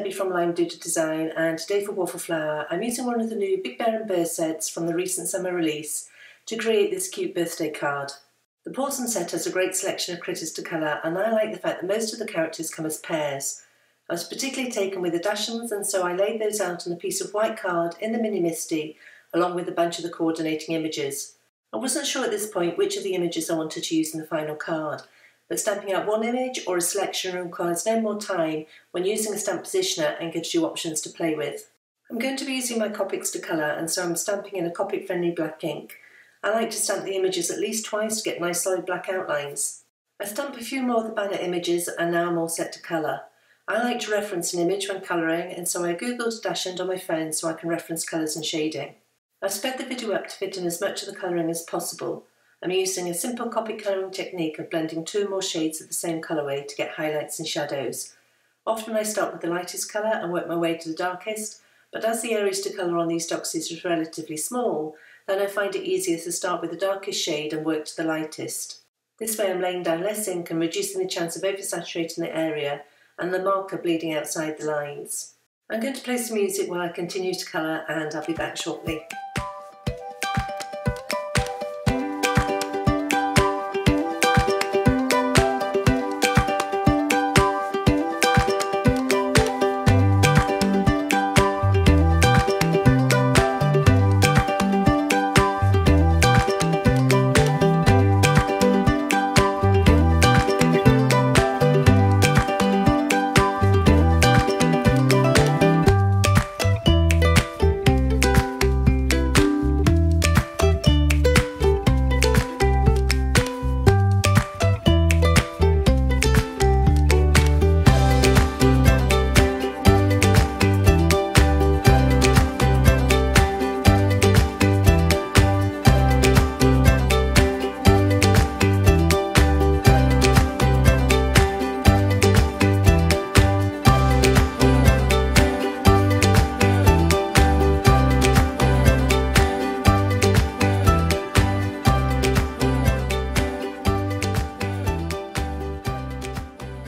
Debbie from WIW Design, and today for Waffle Flower I'm using one of the new Big Bear and Bear sets from the recent summer release to create this cute birthday card. The Pawsome set has a great selection of critters to colour, and I like the fact that most of the characters come as pairs. I was particularly taken with the Dachshunds, and so I laid those out on a piece of white card in the Mini Misty along with a bunch of the coordinating images. I wasn't sure at this point which of the images I wanted to use in the final card, but stamping out one image or a selection requires no more time when using a stamp positioner and gives you options to play with. I'm going to be using my Copics to colour, and so I'm stamping in a Copic friendly black ink. I like to stamp the images at least twice to get nice solid black outlines. I stamped a few more of the banner images and now I'm all set to colour. I like to reference an image when colouring, and so I googled Dachshund on my phone so I can reference colours and shading. I've sped the video up to fit in as much of the colouring as possible. I'm using a simple Copic colouring technique of blending two or more shades of the same colourway to get highlights and shadows. Often I start with the lightest colour and work my way to the darkest, but as the areas to colour on these doxies is relatively small, then I find it easier to start with the darkest shade and work to the lightest. This way I'm laying down less ink and reducing the chance of oversaturating the area and the marker bleeding outside the lines. I'm going to play some music while I continue to colour, and I'll be back shortly.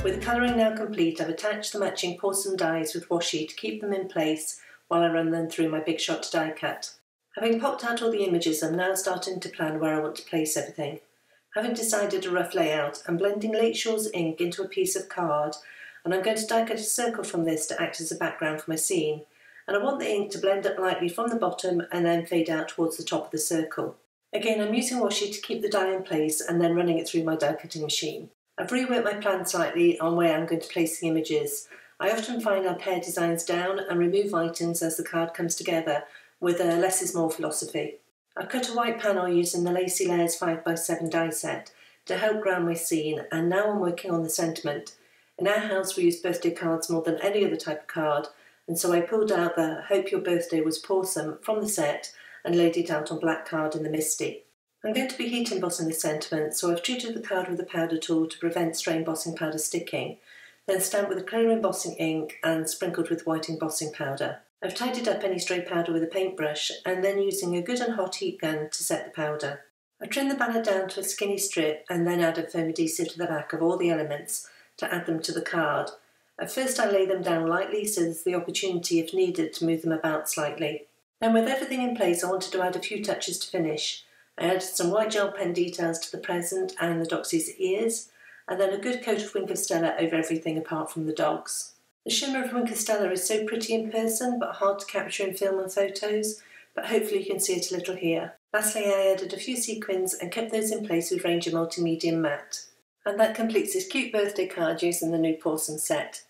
With the colouring now complete, I've attached the matching Pawsome dies with washi to keep them in place while I run them through my Big Shot die cut. Having popped out all the images, I'm now starting to plan where I want to place everything. Having decided a rough layout, I'm blending Lakeshore's ink into a piece of card, and I'm going to die cut a circle from this to act as a background for my scene, and I want the ink to blend up lightly from the bottom and then fade out towards the top of the circle. Again, I'm using washi to keep the die in place and then running it through my die cutting machine. I've reworked my plan slightly on where I'm going to place the images. I often find I pare designs down and remove items as the card comes together with a less is more philosophy. I've cut a white panel using the Lacy Layers 5x7 die set to help ground my scene, and now I'm working on the sentiment. In our house we use birthday cards more than any other type of card, and so I pulled out the "Hope Your Birthday Was Pawsome" from the set and laid it out on black card in the Misty. I'm going to be heat embossing this sentiment, so I've treated the card with a powder tool to prevent stray embossing powder sticking, then stamped with a clear embossing ink and sprinkled with white embossing powder. I've tidied up any stray powder with a paintbrush and then using a good and hot heat gun to set the powder. I trim the banner down to a skinny strip and then add a foam adhesive to the back of all the elements to add them to the card. At first I lay them down lightly so there's the opportunity if needed to move them about slightly. Then with everything in place I wanted to add a few touches to finish. I added some white gel pen details to the present and the doxy's ears, and then a good coat of Wink of Stella over everything apart from the dogs. The shimmer of Wink of Stella is so pretty in person but hard to capture in film and photos, but hopefully you can see it a little here. Lastly, I added a few sequins and kept those in place with Ranger Multimedium Matte. And that completes this cute birthday card using the new Pawsome set.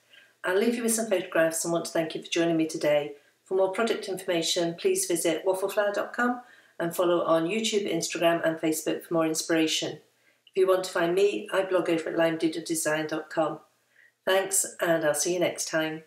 I'll leave you with some photographs and want to thank you for joining me today. For more product information, please visit waffleflower.com and follow on YouTube, Instagram and Facebook for more inspiration. If you want to find me, I blog over at WIW Thanks, and I'll see you next time.